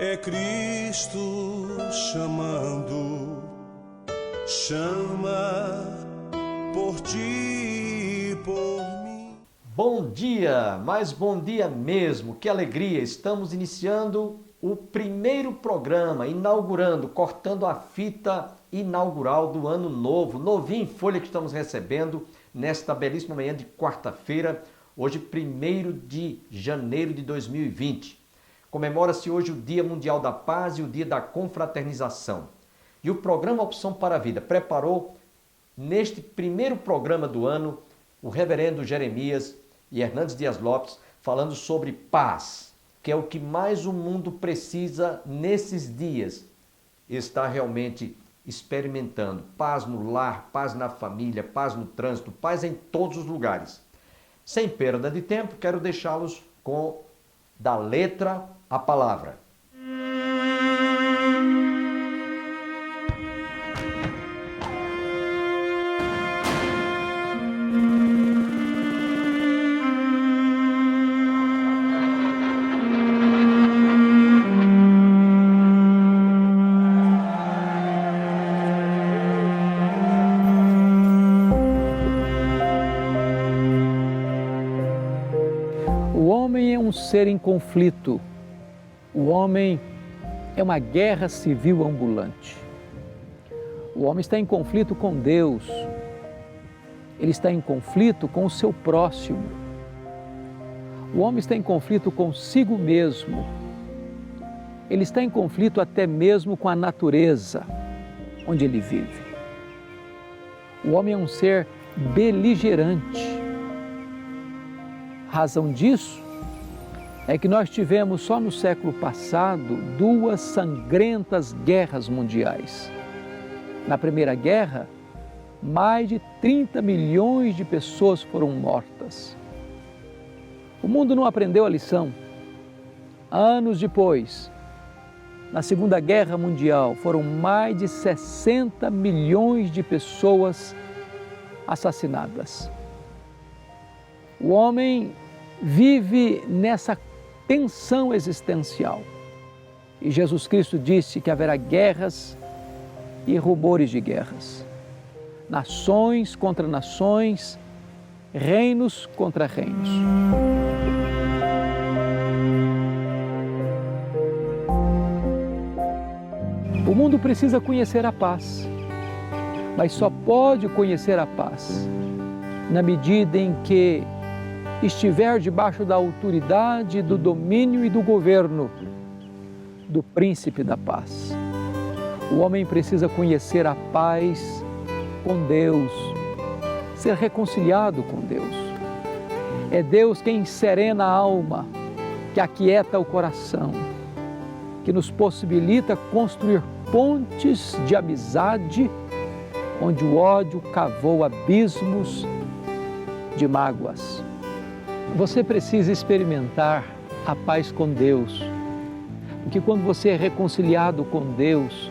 É Cristo chamando, chama por ti e por mim. Bom dia, mas bom dia mesmo, que alegria! Estamos iniciando o primeiro programa, inaugurando, cortando a fita inaugural do ano novo, novinho em folha que estamos recebendo nesta belíssima manhã de quarta-feira, hoje 1º de janeiro de 2020. Comemora-se hoje o Dia Mundial da Paz e o Dia da Confraternização. E o programa Opção para a Vida preparou, neste primeiro programa do ano, o reverendo Jeremias e Hernandes Dias Lopes, falando sobre paz, que é o que mais o mundo precisa nesses dias. Está realmente experimentando paz no lar, paz na família, paz no trânsito, paz em todos os lugares. Sem perda de tempo, quero deixá-los com da letra à palavra. O homem é um ser em conflito. O homem é uma guerra civil ambulante. O homem está em conflito com Deus. Ele está em conflito com o seu próximo. O homem está em conflito consigo mesmo. Ele está em conflito até mesmo com a natureza onde ele vive. O homem é um ser beligerante. Razão disso é que nós tivemos só no século passado 2 sangrentas guerras mundiais. Na Primeira Guerra, mais de 30 milhões de pessoas foram mortas. O mundo não aprendeu a lição. Anos depois, na Segunda Guerra Mundial, foram mais de 60 milhões de pessoas assassinadas. O homem vive nessa tensão existencial. E Jesus Cristo disse que haverá guerras e rumores de guerras. Nações contra nações, reinos contra reinos. O mundo precisa conhecer a paz, mas só pode conhecer a paz na medida em que estiver debaixo da autoridade, do domínio e do governo do príncipe da paz. O homem precisa conhecer a paz com Deus, ser reconciliado com Deus. É Deus quem serena a alma, que aquieta o coração, que nos possibilita construir pontes de amizade onde o ódio cavou abismos de mágoas. Você precisa experimentar a paz com Deus, porque quando você é reconciliado com Deus,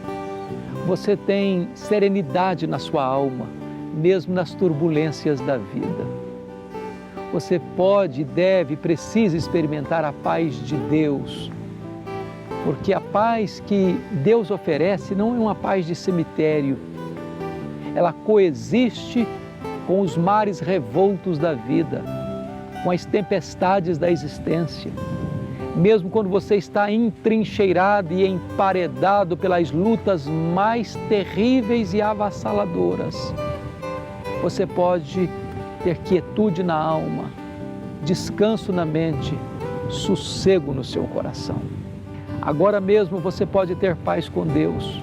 você tem serenidade na sua alma, mesmo nas turbulências da vida. Você pode, deve, precisa experimentar a paz de Deus, porque a paz que Deus oferece não é uma paz de cemitério, ela coexiste com os mares revoltos da vida, com as tempestades da existência. Mesmo quando você está entrincheirado e emparedado pelas lutas mais terríveis e avassaladoras, você pode ter quietude na alma, descanso na mente, sossego no seu coração. Agora mesmo você pode ter paz com Deus.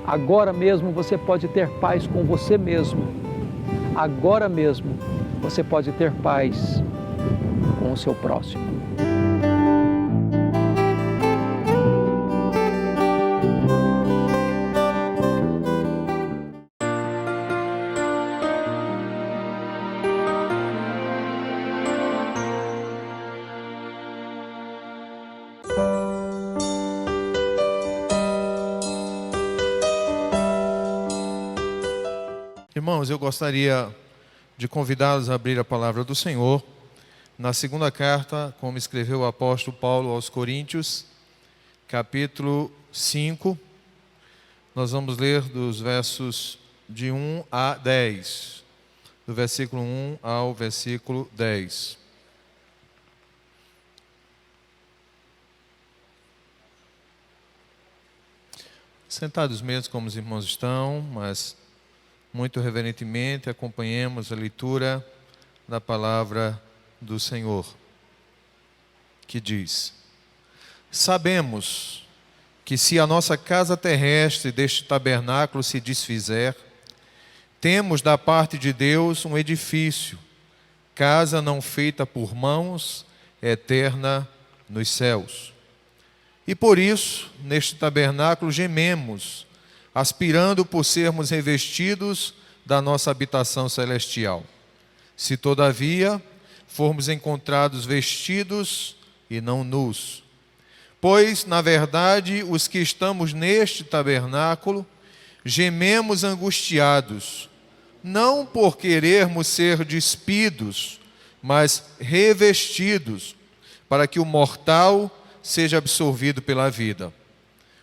Agora mesmo você pode ter paz com você mesmo. Agora mesmo você pode ter paz com o seu próximo. Irmãos, eu gostaria de convidá-los a abrir a palavra do Senhor na segunda carta, como escreveu o apóstolo Paulo aos Coríntios, capítulo 5. Nós vamos ler dos versos de 1 a 10. Do versículo 1 ao versículo 10. Sentados mesmo como os irmãos estão, mas muito reverentemente acompanhemos a leitura da palavra do Senhor, que diz: Sabemos que se a nossa casa terrestre deste tabernáculo se desfizer, temos da parte de Deus um edifício, casa não feita por mãos, eterna nos céus. E por isso, neste tabernáculo gememos, aspirando por sermos revestidos da nossa habitação celestial. Se todavia formos encontrados vestidos e não nus. Pois, na verdade, os que estamos neste tabernáculo, gememos angustiados, não por querermos ser despidos, mas revestidos, para que o mortal seja absorvido pela vida.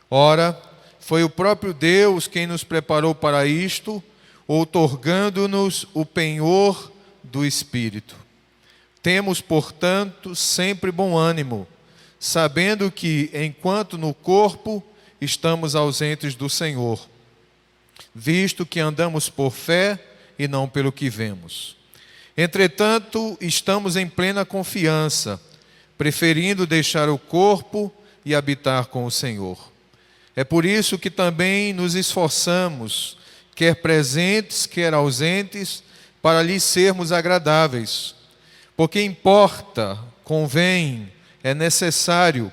Ora, foi o próprio Deus quem nos preparou para isto, outorgando-nos o penhor do Espírito. Temos, portanto, sempre bom ânimo, sabendo que, enquanto no corpo, estamos ausentes do Senhor, visto que andamos por fé e não pelo que vemos. Entretanto, estamos em plena confiança, preferindo deixar o corpo e habitar com o Senhor. É por isso que também nos esforçamos, quer presentes, quer ausentes, para lhe sermos agradáveis. Porque importa, convém, é necessário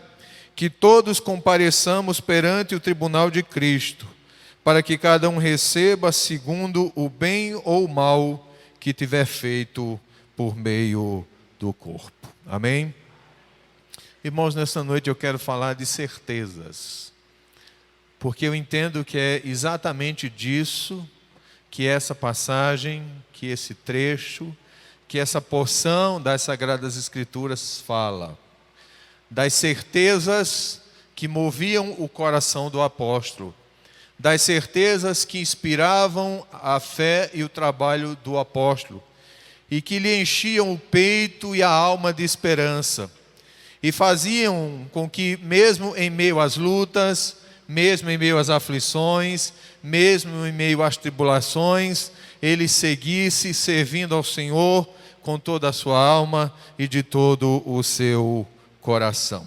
que todos compareçamos perante o tribunal de Cristo, para que cada um receba segundo o bem ou o mal que tiver feito por meio do corpo. Amém? Irmãos, nesta noite eu quero falar de certezas, porque eu entendo que é exatamente disso que essa passagem, que esse trecho, que essa porção das Sagradas Escrituras fala. Das certezas que moviam o coração do apóstolo, das certezas que inspiravam a fé e o trabalho do apóstolo, e que lhe enchiam o peito e a alma de esperança, e faziam com que, mesmo em meio às lutas, mesmo em meio às aflições, mesmo em meio às tribulações, ele seguisse servindo ao Senhor com toda a sua alma e de todo o seu coração.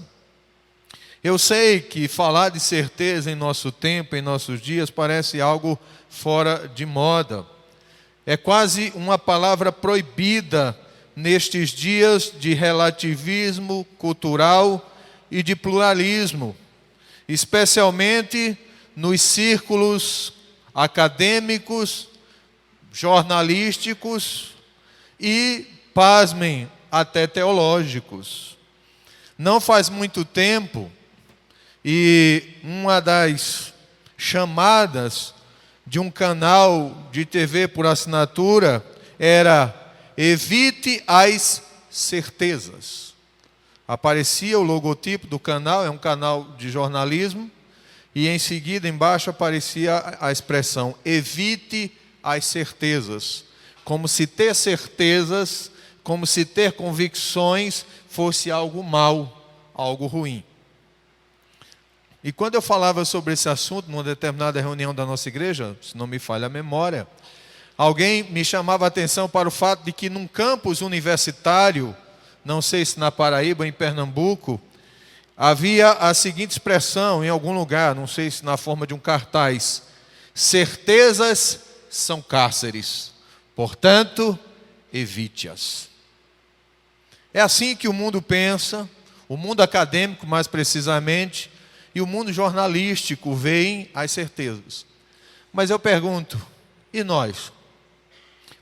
Eu sei que falar de certeza em nosso tempo, em nossos dias, parece algo fora de moda. É quase uma palavra proibida nestes dias de relativismo cultural e de pluralismo, especialmente nos círculos acadêmicos, jornalísticos e, pasmem, até teológicos. Não faz muito tempo, e uma das chamadas de um canal de TV por assinatura era: evite as certezas. Aparecia o logotipo do canal, é um canal de jornalismo, e em seguida embaixo aparecia a expressão: evite as certezas. Como se ter certezas, como se ter convicções fosse algo mal, algo ruim. E quando eu falava sobre esse assunto, numa determinada reunião da nossa igreja, se não me falha a memória, alguém me chamava a atenção para o fato de que num campus universitário, não sei se na Paraíba ou em Pernambuco, havia a seguinte expressão em algum lugar, não sei se na forma de um cartaz: certezas são cárceres, portanto, evite-as. É assim que o mundo pensa, o mundo acadêmico mais precisamente, e o mundo jornalístico veem as certezas. Mas eu pergunto, e nós?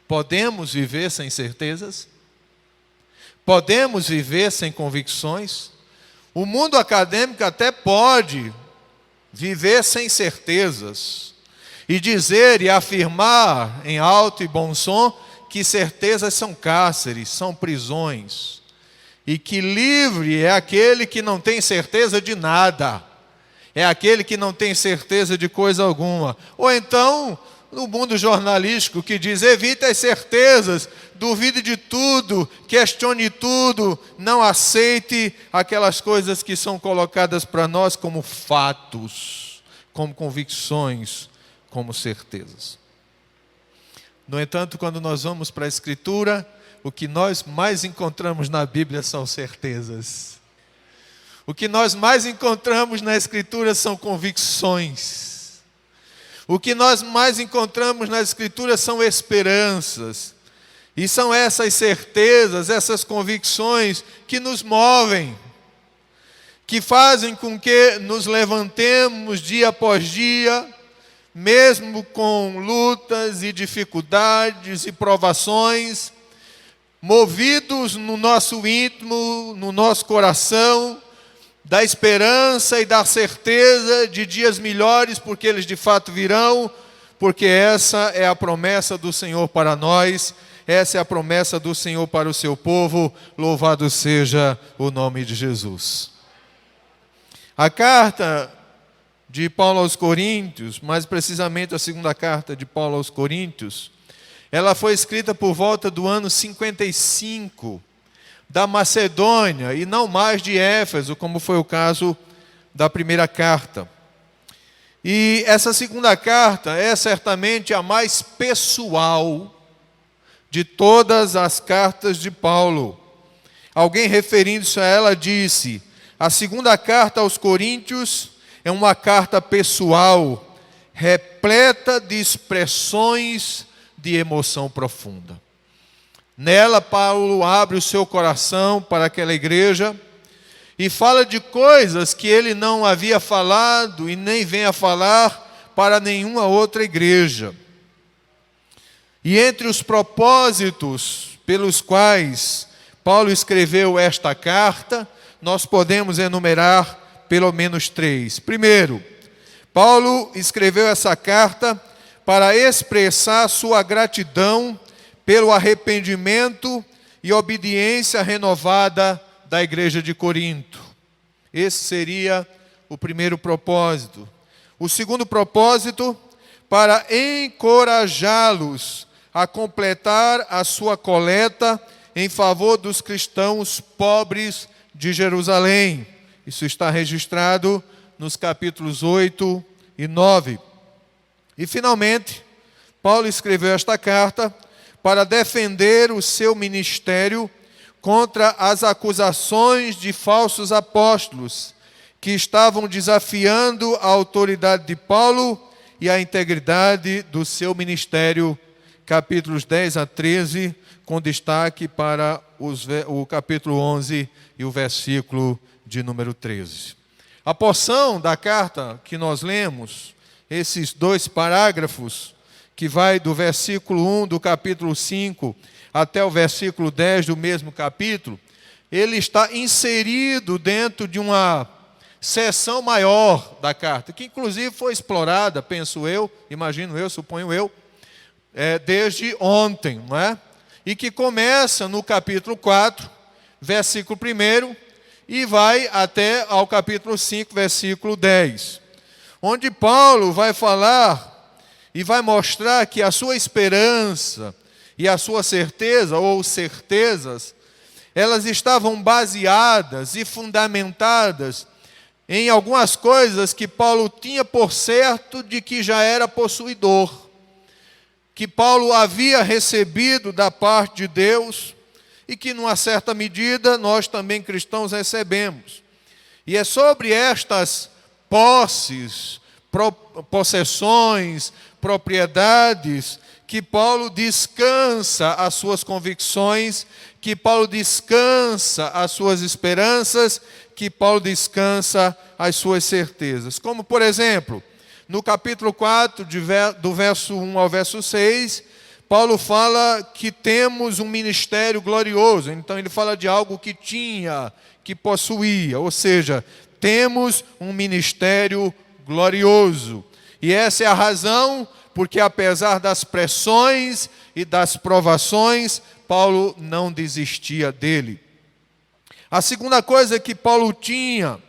Podemos viver sem certezas? Podemos viver sem convicções? O mundo acadêmico até pode viver sem certezas e dizer e afirmar em alto e bom som que certezas são cárceres, são prisões, e que livre é aquele que não tem certeza de nada, é aquele que não tem certeza de coisa alguma. Ou então, no mundo jornalístico, que diz: evite as certezas, duvide de tudo, questione tudo, não aceite aquelas coisas que são colocadas para nós como fatos, como convicções, como certezas. No entanto, quando nós vamos para a Escritura, o que nós mais encontramos na Bíblia são certezas. O que nós mais encontramos na Escritura são convicções. O que nós mais encontramos na Escritura são esperanças. E são essas certezas, essas convicções que nos movem, que fazem com que nos levantemos dia após dia, mesmo com lutas e dificuldades e provações, movidos no nosso íntimo, no nosso coração, da esperança e da certeza de dias melhores, porque eles de fato virão, porque essa é a promessa do Senhor para nós, essa é a promessa do Senhor para o seu povo, louvado seja o nome de Jesus. A carta de Paulo aos Coríntios, mais precisamente a segunda carta de Paulo aos Coríntios, ela foi escrita por volta do ano 55, da Macedônia, e não mais de Éfeso, como foi o caso da primeira carta. E essa segunda carta é certamente a mais pessoal de todas as cartas de Paulo. Alguém referindo-se a ela disse: a segunda carta aos Coríntios é uma carta pessoal, repleta de expressões de emoção profunda. Nela, Paulo abre o seu coração para aquela igreja e fala de coisas que ele não havia falado e nem vem a falar para nenhuma outra igreja. E entre os propósitos pelos quais Paulo escreveu esta carta, nós podemos enumerar pelo menos 3. Primeiro, Paulo escreveu essa carta para expressar sua gratidão pelo arrependimento e obediência renovada da igreja de Corinto. Esse seria o primeiro propósito. O segundo propósito, para encorajá-los a completar a sua coleta em favor dos cristãos pobres de Jerusalém. Isso está registrado nos capítulos 8 e 9. E, finalmente, Paulo escreveu esta carta para defender o seu ministério contra as acusações de falsos apóstolos que estavam desafiando a autoridade de Paulo e a integridade do seu ministério, capítulos 10 a 13, com destaque para o capítulo 11 e o versículo de número 13. A porção da carta que nós lemos, esses 2 parágrafos, que vai do versículo 1 do capítulo 5 até o versículo 10 do mesmo capítulo, ele está inserido dentro de uma seção maior da carta, que inclusive foi explorada, penso eu, imagino eu, suponho eu, desde ontem, não é? E que começa no capítulo 4, versículo 1, e vai até ao capítulo 5, versículo 10, onde Paulo vai falar e vai mostrar que a sua esperança e a sua certeza, ou certezas, elas estavam baseadas e fundamentadas em algumas coisas que Paulo tinha por certo de que já era possuidor, que Paulo havia recebido da parte de Deus e que, numa certa medida, nós também cristãos recebemos. E é sobre estas posses, possessões, propriedades, que Paulo descansa as suas convicções, que Paulo descansa as suas esperanças, que Paulo descansa as suas certezas. Como, por exemplo, no capítulo 4, do verso 1 ao verso 6, Paulo fala que temos um ministério glorioso. Então ele fala de algo que tinha, que possuía, ou seja, temos um ministério glorioso. E essa é a razão porque, apesar das pressões e das provações, Paulo não desistia dele. A segunda coisa que Paulo tinha,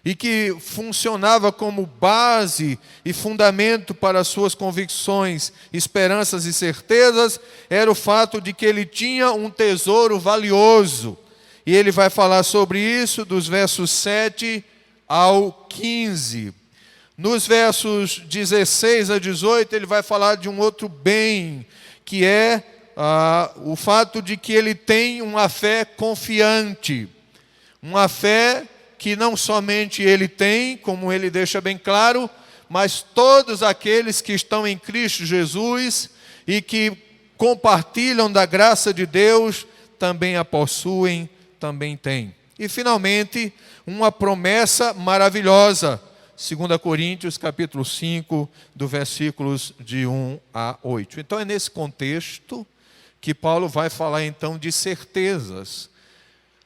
e que funcionava como base e fundamento para as suas convicções, esperanças e certezas, era o fato de que ele tinha um tesouro valioso. E ele vai falar sobre isso dos versos 7 ao 15. Nos versos 16 a 18, ele vai falar de um outro bem, que é o fato de que ele tem uma fé confiante. Uma fé que não somente ele tem, como ele deixa bem claro, mas todos aqueles que estão em Cristo Jesus e que compartilham da graça de Deus, também a possuem, também têm. E finalmente, uma promessa maravilhosa, 2 Coríntios capítulo 5, do versículos de 1 a 8. Então é nesse contexto que Paulo vai falar então de certezas.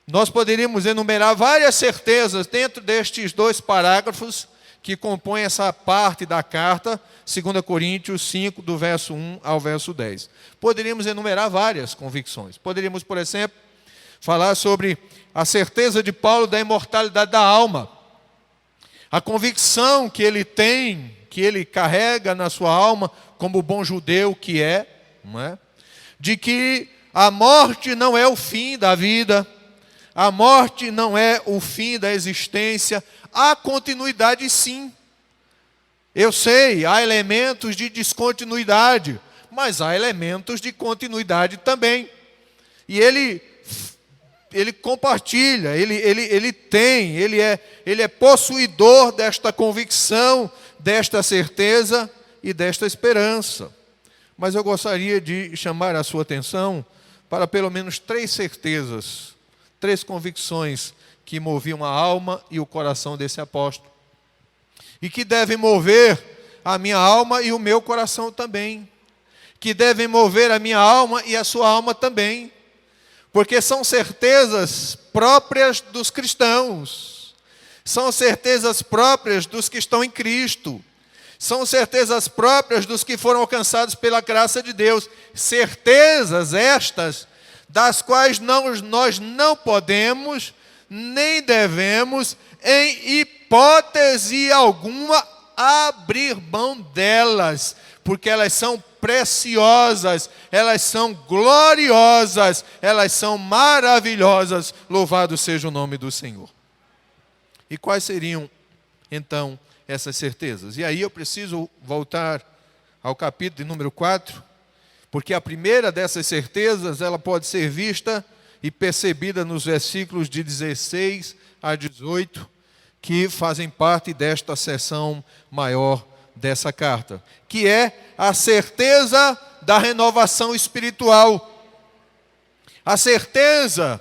Nós poderíamos enumerar várias certezas dentro destes 2 parágrafos que compõem essa parte da carta, 2 Coríntios 5, do verso 1 ao verso 10. Poderíamos enumerar várias convicções. Poderíamos, por exemplo, falar sobre a certeza de Paulo da imortalidade da alma. A convicção que ele tem, que ele carrega na sua alma, como bom judeu que é, não é? De que a morte não é o fim da vida, a morte não é o fim da existência, há continuidade sim. Eu sei, há elementos de descontinuidade, mas há elementos de continuidade também. E ele compartilha, ele tem, ele é possuidor desta convicção, desta certeza e desta esperança. Mas eu gostaria de chamar a sua atenção para pelo menos 3 certezas, 3 convicções que moviam a alma e o coração desse apóstolo. E que devem mover a minha alma e o meu coração também. Que devem mover a minha alma e a sua alma também. Porque são certezas próprias dos cristãos. São certezas próprias dos que estão em Cristo. São certezas próprias dos que foram alcançados pela graça de Deus. Certezas estas, das quais nós não podemos, nem devemos, em hipótese alguma, abrir mão delas, porque elas são preciosas, elas são gloriosas, elas são maravilhosas. Louvado seja o nome do Senhor. E quais seriam, então, essas certezas? E aí eu preciso voltar ao capítulo de número 4, porque a primeira dessas certezas, ela pode ser vista e percebida nos versículos de 16 a 18, que fazem parte desta seção maior dessa carta, que é a certeza da renovação espiritual. A certeza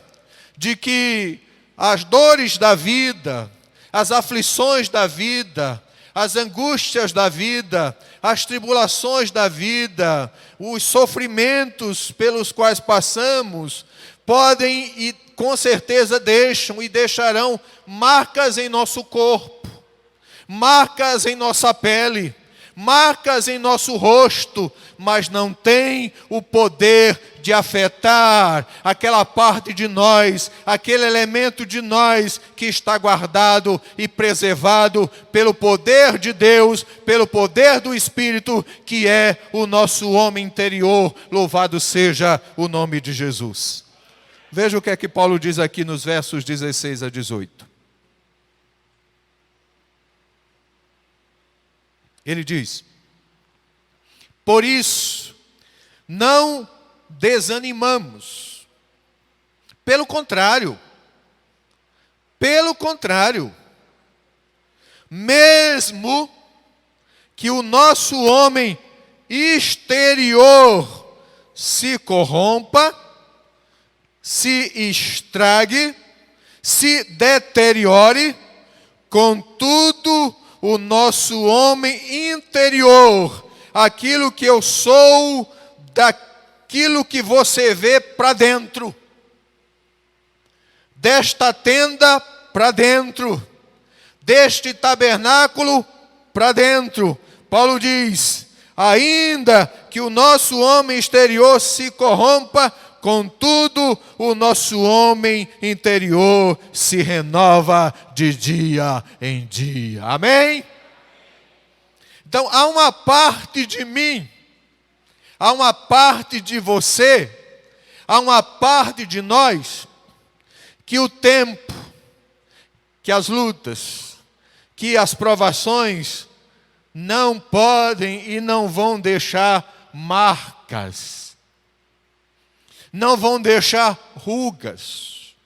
de que as dores da vida, as aflições da vida, as angústias da vida, as tribulações da vida, os sofrimentos pelos quais passamos, podem e com certeza deixam e deixarão marcas em nosso corpo, marcas em nossa pele, marcas em nosso rosto, mas não tem o poder de afetar aquela parte de nós, aquele elemento de nós que está guardado e preservado pelo poder de Deus, pelo poder do Espírito, que é o nosso homem interior. Louvado seja o nome de Jesus. Veja o que é que Paulo diz aqui nos versos 16 a 18. Ele diz: por isso, não desanimamos. Pelo contrário, mesmo que o nosso homem exterior se corrompa, se estrague, se deteriore, contudo, o nosso homem interior, aquilo que eu sou, daquilo que você vê para dentro, desta tenda para dentro, deste tabernáculo para dentro. Paulo diz: ainda que o nosso homem exterior se corrompa, Contudo, o nosso homem interior se renova de dia em dia. Amém? Então, há uma parte de mim, há uma parte de você, há uma parte de nós, que o tempo, que as lutas, que as provações não podem e não vão deixar marcas, não vão deixar rugas,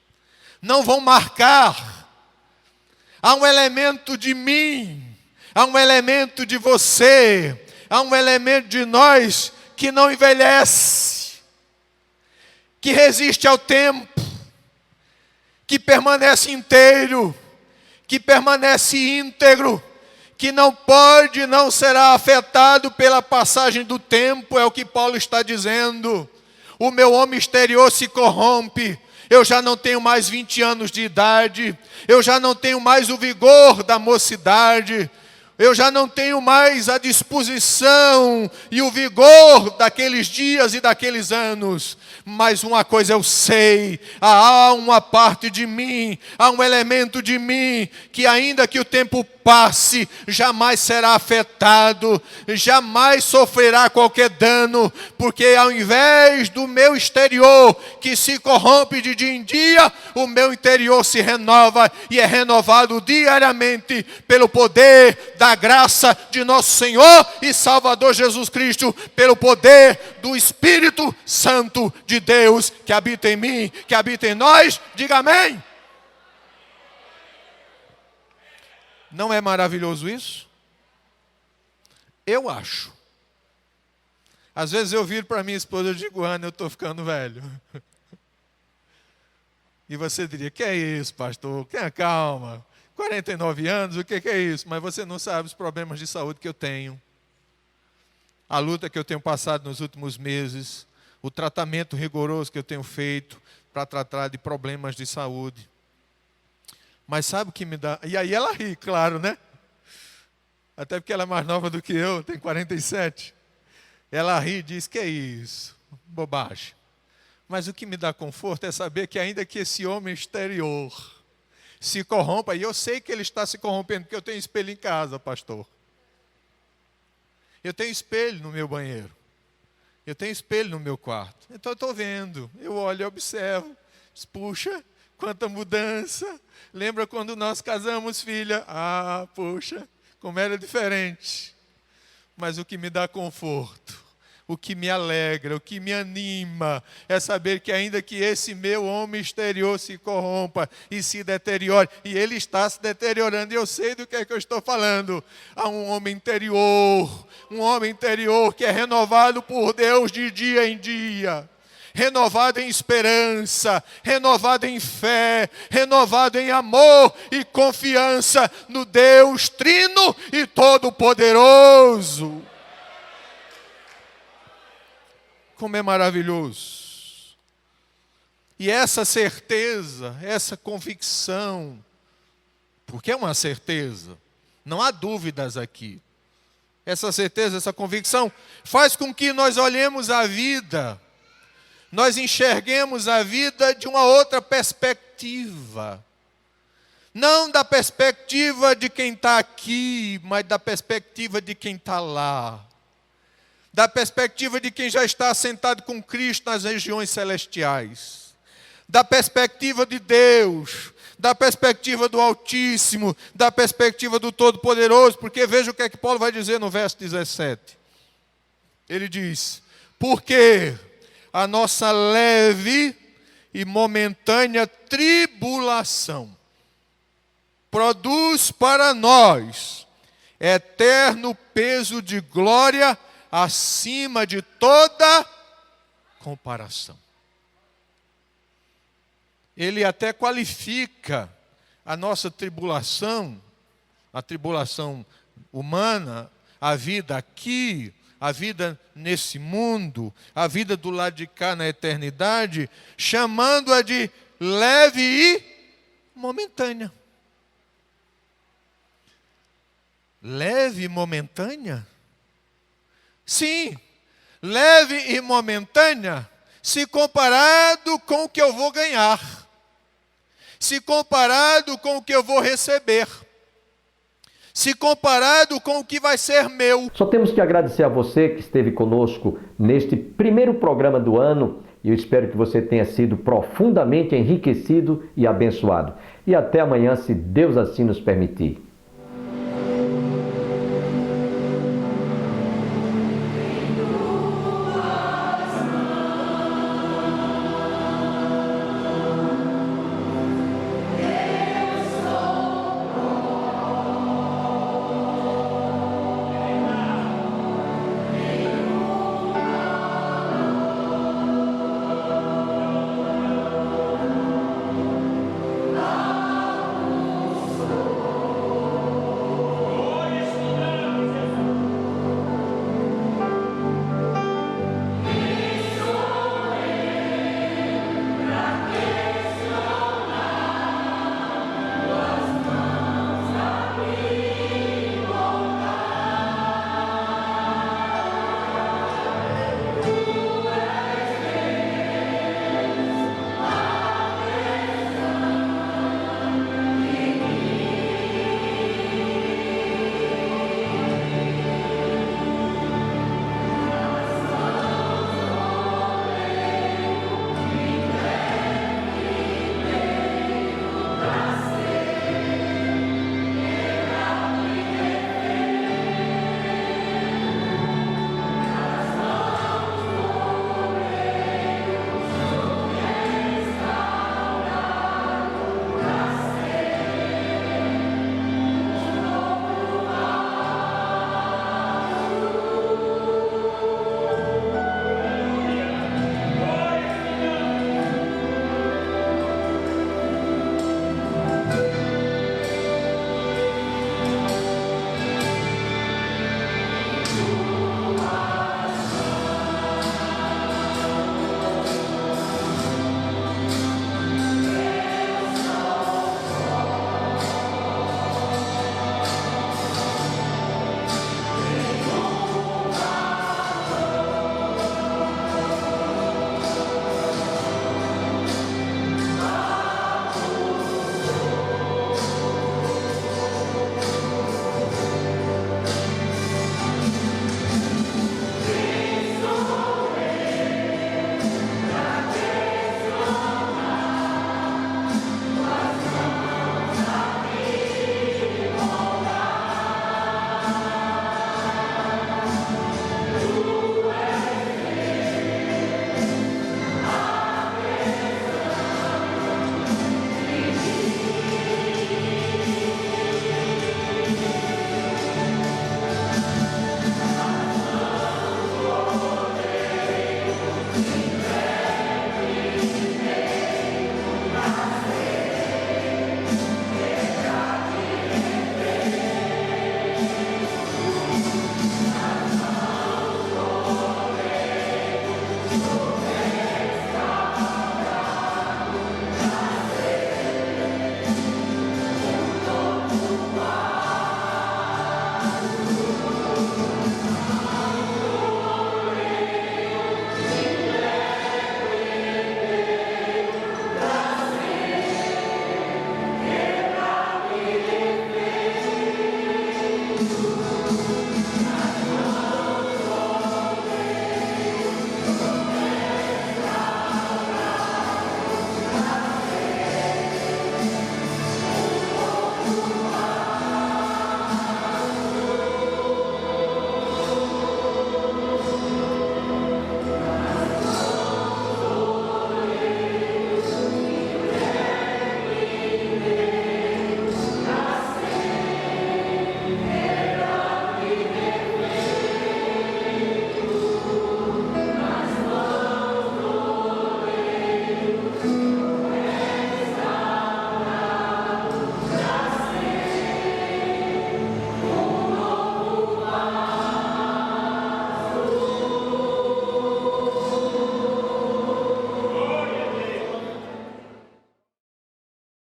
não vão marcar. Há um elemento de mim, há um elemento de você, há um elemento de nós que não envelhece, que resiste ao tempo, que permanece inteiro, que permanece íntegro, que não pode, não será afetado pela passagem do tempo, é o que Paulo está dizendo. O meu homem exterior se corrompe, eu já não tenho mais 20 anos de idade, eu já não tenho mais o vigor da mocidade, eu já não tenho mais a disposição e o vigor daqueles dias e daqueles anos. Mas uma coisa eu sei, há uma parte de mim, há um elemento de mim, que ainda que o tempo passe, jamais será afetado, jamais sofrerá qualquer dano, porque ao invés do meu exterior, que se corrompe de dia em dia, o meu interior se renova e é renovado diariamente pelo poder da graça de nosso Senhor e Salvador Jesus Cristo, pelo poder do Espírito Santo de Deus que habita em mim, que habita em nós. Diga amém. Não é maravilhoso isso? Eu acho. Às vezes eu viro para minha esposa e digo, Ana, eu estou ficando velho. E você diria, que é isso, pastor? Tenha calma. 49 anos, o que é isso? Mas você não sabe os problemas de saúde que eu tenho. A luta que eu tenho passado nos últimos meses. O tratamento rigoroso que eu tenho feito para tratar de problemas de saúde. Mas sabe o que me dá? E aí ela ri, claro, né? Até porque ela é mais nova do que eu, tem 47. Ela ri e diz, que é isso? Bobagem. Mas o que me dá conforto é saber que ainda que esse homem exterior se corrompa, e eu sei que ele está se corrompendo, porque eu tenho espelho em casa, pastor. Eu tenho espelho no meu banheiro. Eu tenho espelho no meu quarto. Então eu estou vendo, eu olho e observo. Puxa, quanta mudança. Lembra quando nós casamos, filha? Ah, puxa, como era diferente. Mas o que me dá conforto, o que me alegra, o que me anima, é saber que ainda que esse meu homem exterior se corrompa e se deteriore, e ele está se deteriorando, e eu sei do que é que eu estou falando, há um homem interior que é renovado por Deus de dia em dia, renovado em esperança, renovado em fé, renovado em amor e confiança no Deus Trino e Todo-Poderoso. Como é maravilhoso. E essa certeza, essa convicção, porque é uma certeza, não há dúvidas aqui. Essa certeza, essa convicção, faz com que nós olhemos a vida, nós enxerguemos a vida de uma outra perspectiva. Não da perspectiva de quem está aqui, mas da perspectiva de quem está lá. Da perspectiva de quem já está sentado com Cristo nas regiões celestiais. Da perspectiva de Deus, da perspectiva do Altíssimo, da perspectiva do Todo-Poderoso, porque veja o que é que Paulo vai dizer no verso 17. Ele diz, porque a nossa leve e momentânea tribulação produz para nós eterno peso de glória acima de toda comparação. Ele até qualifica a nossa tribulação, a tribulação humana, a vida aqui, a vida nesse mundo, a vida do lado de cá na eternidade, chamando-a de leve e momentânea. Leve e momentânea? Sim, leve e momentânea se comparado com o que eu vou ganhar, se comparado com o que eu vou receber, se comparado com o que vai ser meu. Só temos que agradecer a você que esteve conosco neste primeiro programa do ano e eu espero que você tenha sido profundamente enriquecido e abençoado. E até amanhã, se Deus assim nos permitir.